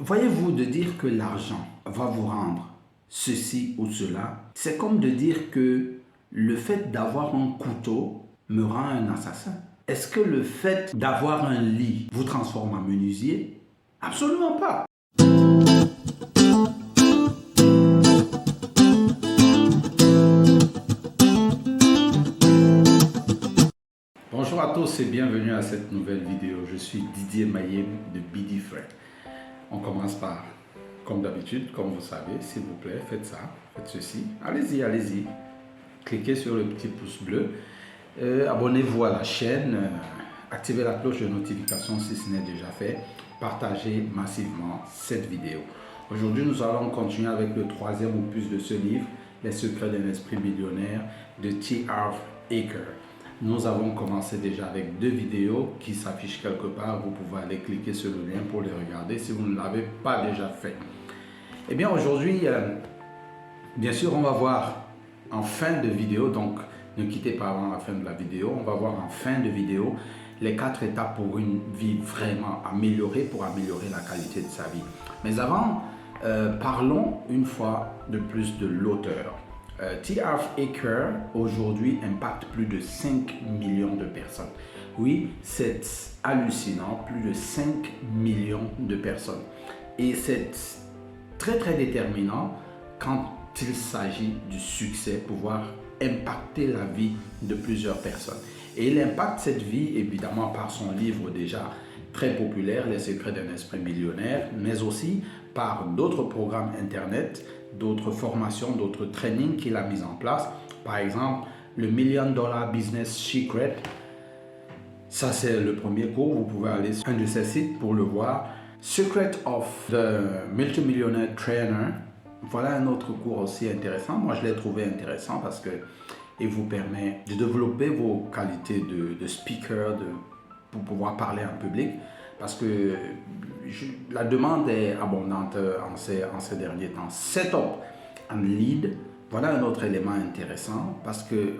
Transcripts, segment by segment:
Voyez-vous, de dire que l'argent va vous rendre ceci ou cela, c'est comme de dire que le fait d'avoir un couteau me rend un assassin. Est-ce que le fait d'avoir un lit vous transforme en menuisier? Absolument pas. Bonjour à tous et bienvenue à cette nouvelle vidéo. Je suis Didier Mayem de BDFred. On commence par, comme d'habitude, comme vous savez, s'il vous plaît, faites ça, faites ceci. Allez-y, allez-y. Cliquez sur le petit pouce bleu. Abonnez-vous à la chaîne. Activez la cloche de notification si ce n'est déjà fait. Partagez massivement cette vidéo. Aujourd'hui, nous allons continuer avec le troisième opus de ce livre, Les secrets d'un esprit millionnaire de T. Harv Eker. Nous avons commencé déjà avec deux vidéos qui s'affichent quelque part. Vous pouvez aller cliquer sur le lien pour les regarder si vous ne l'avez pas déjà fait. Eh bien, aujourd'hui, bien sûr, on va voir en fin de vidéo, donc ne quittez pas avant la fin de la vidéo, on va voir en fin de vidéo les 4 étapes pour une vie vraiment améliorée, pour améliorer la qualité de sa vie. Mais avant, parlons une fois de plus de l'auteur. T. Harv Eker aujourd'hui impacte plus de 5 millions de personnes. Oui, c'est hallucinant, plus de 5 millions de personnes. Et c'est très déterminant quand il s'agit du succès, pouvoir impacter la vie de plusieurs personnes. Et il impacte cette vie évidemment par son livre déjà très populaire, Les secrets d'un esprit millionnaire, mais aussi par d'autres programmes internet, d'autres formations, d'autres trainings qu'il a mis en place. Par exemple, le $1 Million Business Secret. Ça, c'est le premier cours. Vous pouvez aller sur un de ces sites pour le voir. Secret of the Multimillionaire Trainer. Voilà un autre cours aussi intéressant. Moi, je l'ai trouvé intéressant parce que il vous permet de développer vos qualités de speaker, pour pouvoir parler en public. Parce que la demande est abondante en ces derniers temps. Setup and lead, voilà un autre élément intéressant parce que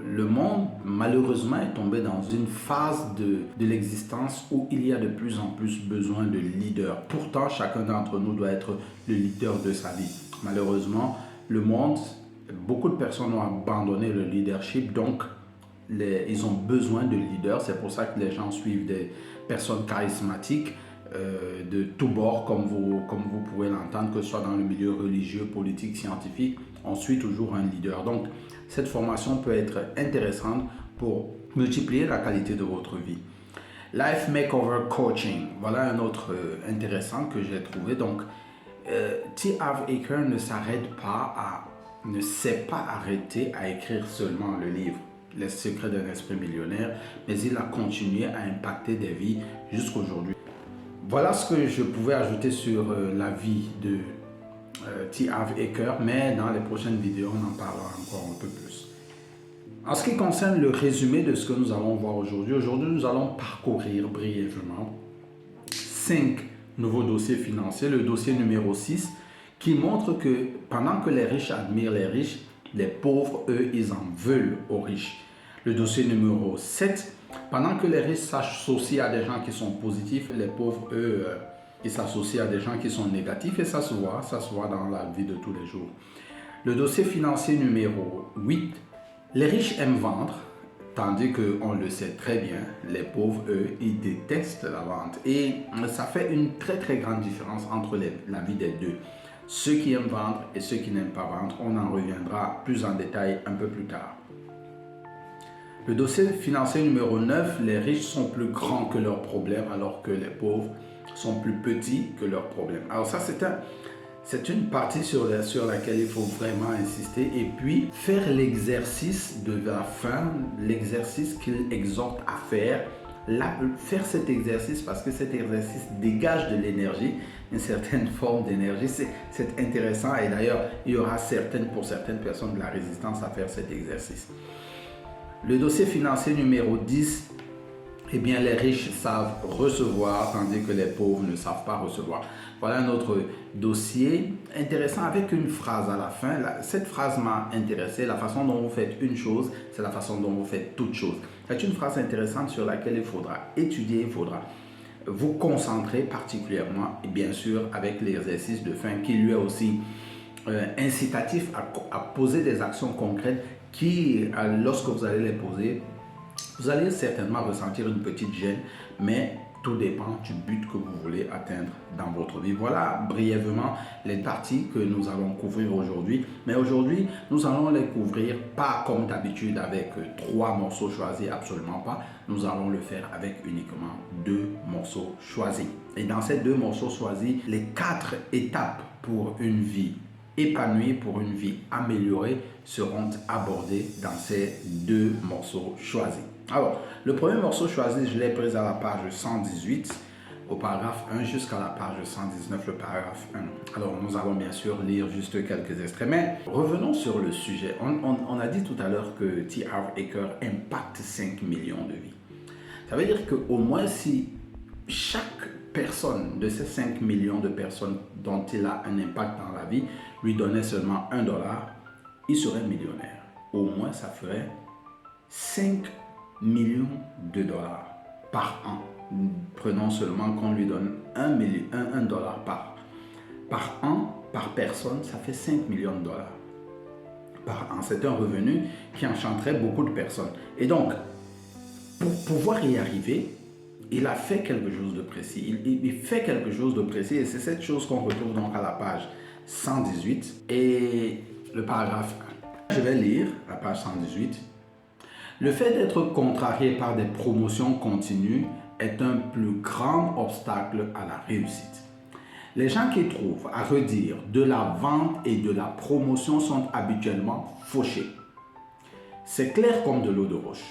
le monde, malheureusement, est tombé dans une phase de l'existence où il y a de plus en plus besoin de leaders. Pourtant, chacun d'entre nous doit être le leader de sa vie. Malheureusement, le monde, beaucoup de personnes ont abandonné le leadership, donc ils ont besoin de leaders. C'est pour ça que les gens suivent des personnes charismatiques de tous bords, comme vous pouvez l'entendre, que ce soit dans le milieu religieux, politique, scientifique. On suit toujours un leader. Donc, cette formation peut être intéressante pour multiplier la qualité de votre vie. Life Makeover Coaching, voilà un autre intéressant que j'ai trouvé. Donc, T. Harv Eker ne s'est pas arrêté à écrire seulement le livre Les secrets d'un esprit millionnaire, mais il a continué à impacter des vies jusqu'aujourd'hui. Voilà ce que je pouvais ajouter sur la vie de T. Harv Eker, mais dans les prochaines vidéos, on en parlera encore un peu plus. En ce qui concerne le résumé de ce que nous allons voir aujourd'hui, nous allons parcourir brièvement 5 nouveaux dossiers financiers. Le dossier numéro 6 qui montre que pendant que les riches admirent les riches, les pauvres, eux, ils en veulent aux riches. Le dossier numéro 7, pendant que les riches s'associent à des gens qui sont positifs, les pauvres, eux, ils s'associent à des gens qui sont négatifs et ça se voit dans la vie de tous les jours. Le dossier financier numéro 8, les riches aiment vendre, tandis qu'on le sait très bien, les pauvres, eux, ils détestent la vente. Et ça fait une très grande différence entre la vie des deux. Ceux qui aiment vendre et ceux qui n'aiment pas vendre, on en reviendra plus en détail un peu plus tard. Le dossier financier numéro 9, les riches sont plus grands que leurs problèmes alors que les pauvres sont plus petits que leurs problèmes. Alors ça, c'est une partie sur laquelle il faut vraiment insister et puis faire l'exercice de la fin, l'exercice qu'il exhorte à faire. Faire cet exercice parce que cet exercice dégage de l'énergie, une certaine forme d'énergie, c'est intéressant et d'ailleurs il y aura pour certaines personnes de la résistance à faire cet exercice. Le dossier financier numéro 10, eh bien les riches savent recevoir tandis que les pauvres ne savent pas recevoir. Voilà un autre dossier intéressant avec une phrase à la fin. Cette phrase m'a intéressé. La façon dont vous faites une chose, c'est la façon dont vous faites toute chose. C'est une phrase intéressante sur laquelle il faudra étudier, il faudra vous concentrer particulièrement, et bien sûr avec l'exercice de fin qui lui est aussi incitatif à poser des actions concrètes qui, lorsque vous allez les poser, vous allez certainement ressentir une petite gêne, mais tout dépend du but que vous voulez atteindre dans votre vie. Voilà brièvement les parties que nous allons couvrir aujourd'hui. Mais aujourd'hui, nous allons les couvrir pas comme d'habitude avec 3 morceaux choisis, absolument pas. Nous allons le faire avec uniquement 2 morceaux choisis. Et dans ces 2 morceaux choisis, les 4 étapes pour une vie épanouie, pour une vie améliorée, seront abordées dans ces 2 morceaux choisis. Alors, le premier morceau choisi, je l'ai pris à la page 118, au paragraphe 1 jusqu'à la page 119, le paragraphe 1. Alors, nous allons bien sûr lire juste quelques extraits, mais revenons sur le sujet. On a dit tout à l'heure que T. Harv Eker impacte 5 millions de vies. Ça veut dire qu'au moins si chaque personne de ces 5 millions de personnes dont il a un impact dans la vie lui donnait seulement $1, il serait millionnaire. Au moins, ça ferait 5 millions de dollars par an. Prenons seulement qu'on lui donne $1 par an, par personne, ça fait 5 millions de dollars par an. C'est un revenu qui enchanterait beaucoup de personnes. Et donc, pour pouvoir y arriver, il a fait quelque chose de précis. Il fait quelque chose de précis et c'est cette chose qu'on retrouve donc à la page 118 et le paragraphe 1. Je vais lire la page 118. Le fait d'être contrarié par des promotions continues est un plus grand obstacle à la réussite. Les gens qui trouvent à redire de la vente et de la promotion sont habituellement fauchés. C'est clair comme de l'eau de roche.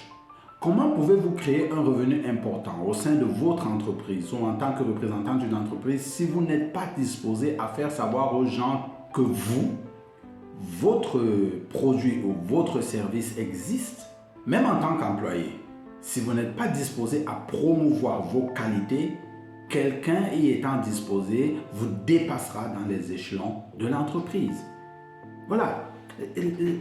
Comment pouvez-vous créer un revenu important au sein de votre entreprise ou en tant que représentant d'une entreprise si vous n'êtes pas disposé à faire savoir aux gens que vous, votre produit ou votre service existe? Même en tant qu'employé, si vous n'êtes pas disposé à promouvoir vos qualités, quelqu'un y étant disposé vous dépassera dans les échelons de l'entreprise. Voilà,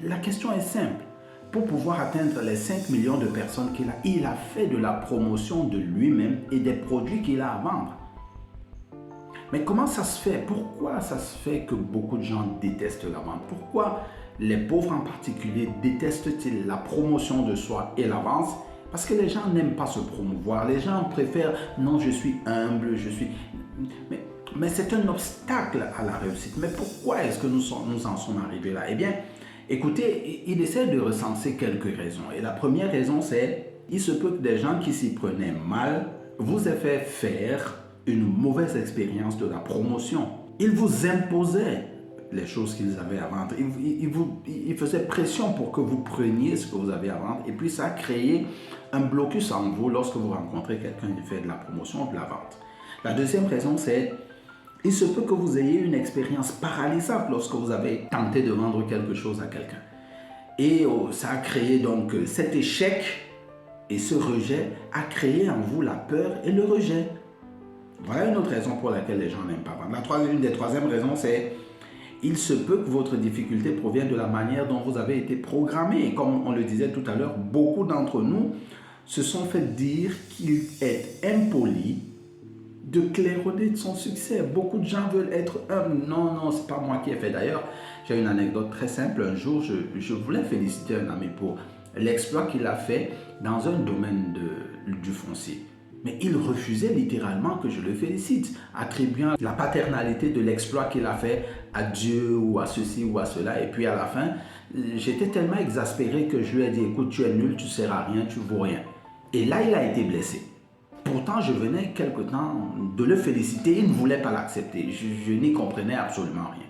la question est simple. Pour pouvoir atteindre les 5 millions de personnes qu'il a, il a fait de la promotion de lui-même et des produits qu'il a à vendre. Mais comment ça se fait? Pourquoi ça se fait que beaucoup de gens détestent la vente? Pourquoi les pauvres en particulier détestent-ils la promotion de soi et la vente? Parce que les gens n'aiment pas se promouvoir. Les gens préfèrent « non, je suis humble, je suis… » Mais c'est un obstacle à la réussite. Mais pourquoi est-ce que nous en sommes arrivés là? Eh bien, écoutez, il essaie de recenser quelques raisons. Et la première raison, c'est il se peut que des gens qui s'y prenaient mal vous aient fait faire une mauvaise expérience de la promotion. Ils vous imposaient les choses qu'ils avaient à vendre. Ils faisaient pression pour que vous preniez ce que vous avez à vendre. Et puis ça a créé un blocus en vous lorsque vous rencontrez quelqu'un qui fait de la promotion ou de la vente. La deuxième raison, c'est il se peut que vous ayez une expérience paralysante lorsque vous avez tenté de vendre quelque chose à quelqu'un. Et ça a créé donc cet échec et ce rejet a créé en vous la peur et le rejet. Voilà une autre raison pour laquelle les gens n'aiment pas vendre. Une des troisièmes raisons, c'est il se peut que votre difficulté provienne de la manière dont vous avez été programmé. Et comme on le disait tout à l'heure, beaucoup d'entre nous se sont fait dire qu'il est impoli de claironner de son succès. Beaucoup de gens veulent être humbles. Non, c'est pas moi qui ai fait. D'ailleurs, j'ai une anecdote très simple. Un jour, je voulais féliciter un ami pour l'exploit qu'il a fait dans un domaine du foncier. Mais il refusait littéralement que je le félicite, attribuant la paternalité de l'exploit qu'il a fait à Dieu ou à ceci ou à cela. Et puis à la fin, j'étais tellement exaspéré que je lui ai dit « Écoute, tu es nul, tu ne sers à rien, tu ne vaux rien. » Et là, il a été blessé. Pourtant, je venais quelque temps de le féliciter, il ne voulait pas l'accepter. Je n'y comprenais absolument rien.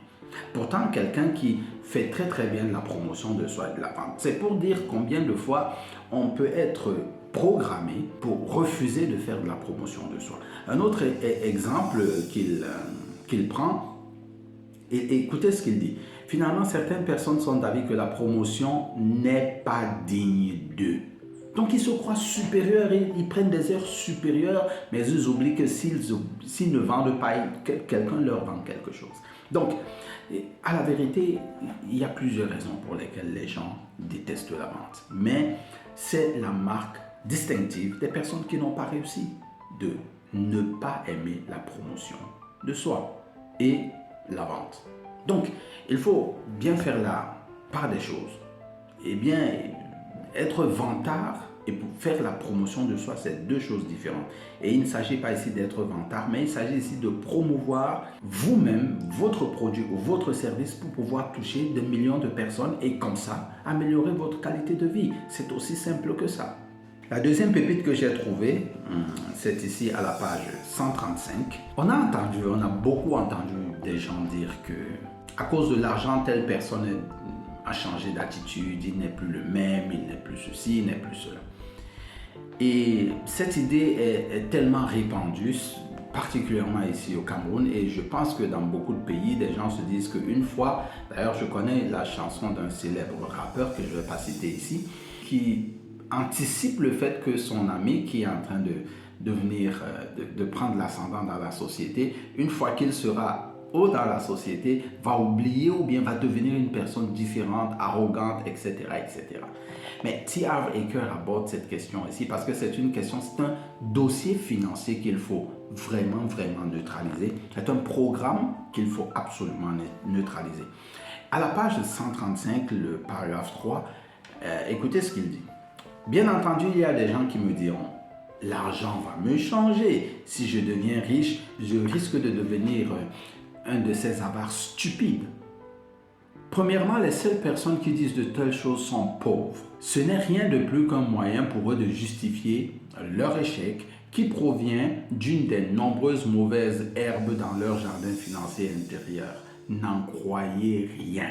Pourtant, quelqu'un qui fait très très bien de la promotion de soi et de la vente. C'est pour dire combien de fois on peut être programmé pour refuser de faire de la promotion de soi. Un autre exemple qu'il prend, et écoutez ce qu'il dit. Finalement, certaines personnes sont d'avis que la promotion n'est pas digne d'eux. Donc, ils se croient supérieurs et ils prennent des heures supérieures, mais ils oublient que s'ils ne vendent pas, quelqu'un leur vend quelque chose. Donc, à la vérité, il y a plusieurs raisons pour lesquelles les gens détestent la vente. Mais c'est la marque distinctive des personnes qui n'ont pas réussi de ne pas aimer la promotion de soi et la vente. Donc, il faut bien faire la part des choses. Et bien, être vantard et pour faire la promotion de soi, c'est deux choses différentes. Et il ne s'agit pas ici d'être vantard, mais il s'agit ici de promouvoir vous-même, votre produit ou votre service pour pouvoir toucher des millions de personnes et comme ça, améliorer votre qualité de vie. C'est aussi simple que ça. La deuxième pépite que j'ai trouvée, c'est ici à la page 135. On a beaucoup entendu des gens dire que à cause de l'argent, telle personne a changé d'attitude, il n'est plus le même, il n'est plus ceci, il n'est plus cela. Et cette idée est tellement répandue, particulièrement ici au Cameroun, et je pense que dans beaucoup de pays, des gens se disent qu'une fois, d'ailleurs je connais la chanson d'un célèbre rappeur que je ne vais pas citer ici, qui anticipe le fait que son ami qui est en train de prendre l'ascendant dans la société, une fois qu'il sera haut dans la société, va oublier ou bien va devenir une personne différente, arrogante, etc. etc. Mais T. Harv Eker aborde cette question ici parce que c'est une question, c'est un dossier financier qu'il faut vraiment neutraliser. C'est un programme qu'il faut absolument neutraliser. À la page 135, le paragraphe 3, écoutez ce qu'il dit. Bien entendu, il y a des gens qui me diront l'argent va me changer. Si je deviens riche, je risque de devenir un de ces avares stupides. Premièrement, les seules personnes qui disent de telles choses sont pauvres. Ce n'est rien de plus qu'un moyen pour eux de justifier leur échec qui provient d'une des nombreuses mauvaises herbes dans leur jardin financier intérieur. N'en croyez rien.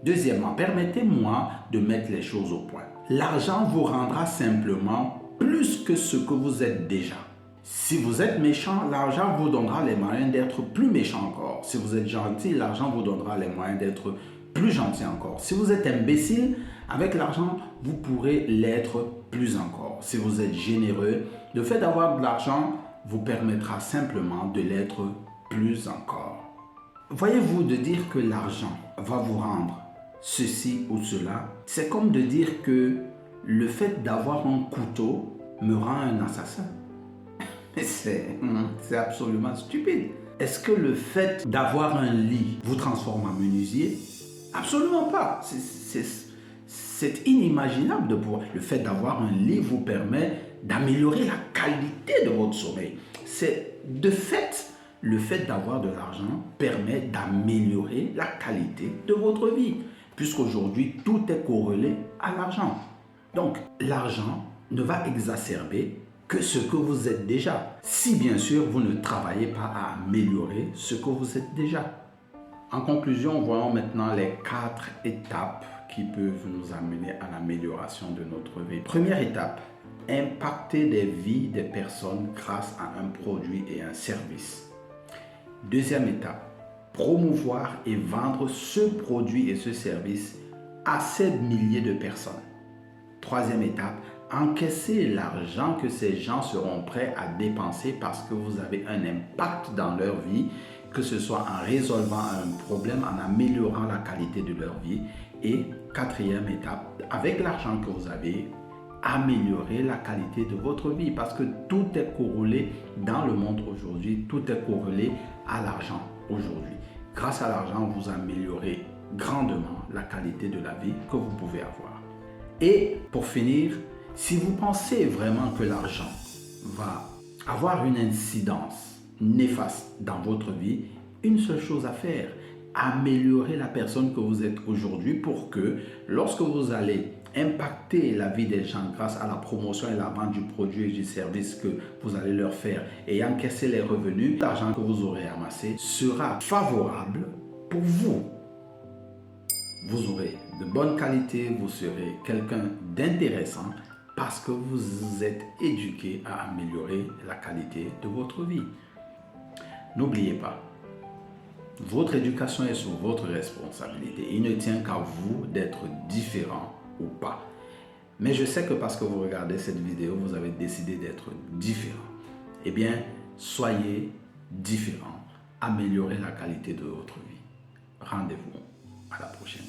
Deuxièmement, permettez-moi de mettre les choses au point. L'argent vous rendra simplement plus que ce que vous êtes déjà. Si vous êtes méchant, l'argent vous donnera les moyens d'être plus méchant encore. Si vous êtes gentil, l'argent vous donnera les moyens d'être plus gentil encore. Si vous êtes imbécile, avec l'argent, vous pourrez l'être plus encore. Si vous êtes généreux, le fait d'avoir de l'argent vous permettra simplement de l'être plus encore. Voyez-vous, de dire que l'argent va vous rendre ceci ou cela, c'est comme de dire que le fait d'avoir un couteau me rend un assassin. C'est absolument stupide. Est-ce que le fait d'avoir un lit vous transforme en menuisier? Absolument pas. C'est inimaginable de pouvoir. Le fait d'avoir un lit vous permet d'améliorer la qualité de votre sommeil. De fait, le fait d'avoir de l'argent permet d'améliorer la qualité de votre vie, puisqu'aujourd'hui, tout est corrélé à l'argent. Donc, l'argent ne va exacerber que ce que vous êtes déjà, si bien sûr vous ne travaillez pas à améliorer ce que vous êtes déjà. En conclusion, voyons maintenant les 4 étapes qui peuvent nous amener à l'amélioration de notre vie. Première étape, impacter des vies des personnes grâce à un produit et un service. Deuxième étape, promouvoir et vendre ce produit et ce service à ces milliers de personnes. Troisième étape, encaisser l'argent que ces gens seront prêts à dépenser parce que vous avez un impact dans leur vie, que ce soit en résolvant un problème, en améliorant la qualité de leur vie. Et quatrième étape, avec l'argent que vous avez, améliorer la qualité de votre vie parce que tout est corrélé dans le monde aujourd'hui, tout est corrélé à l'argent aujourd'hui. Grâce à l'argent, vous améliorez grandement la qualité de la vie que vous pouvez avoir. Et pour finir, si vous pensez vraiment que l'argent va avoir une incidence néfaste dans votre vie, une seule chose à faire, améliorer la personne que vous êtes aujourd'hui pour que lorsque vous allez impacter la vie des gens grâce à la promotion et la vente du produit et du service que vous allez leur faire et encaisser les revenus, l'argent que vous aurez amassé sera favorable pour vous. Vous aurez de bonne qualité, vous serez quelqu'un d'intéressant parce que vous êtes éduqué à améliorer la qualité de votre vie. N'oubliez pas, votre éducation est sous votre responsabilité. Il ne tient qu'à vous d'être différent ou pas. Mais je sais que parce que vous regardez cette vidéo, vous avez décidé d'être différent. Eh bien, soyez différent. Améliorez la qualité de votre vie. Rendez-vous à la prochaine.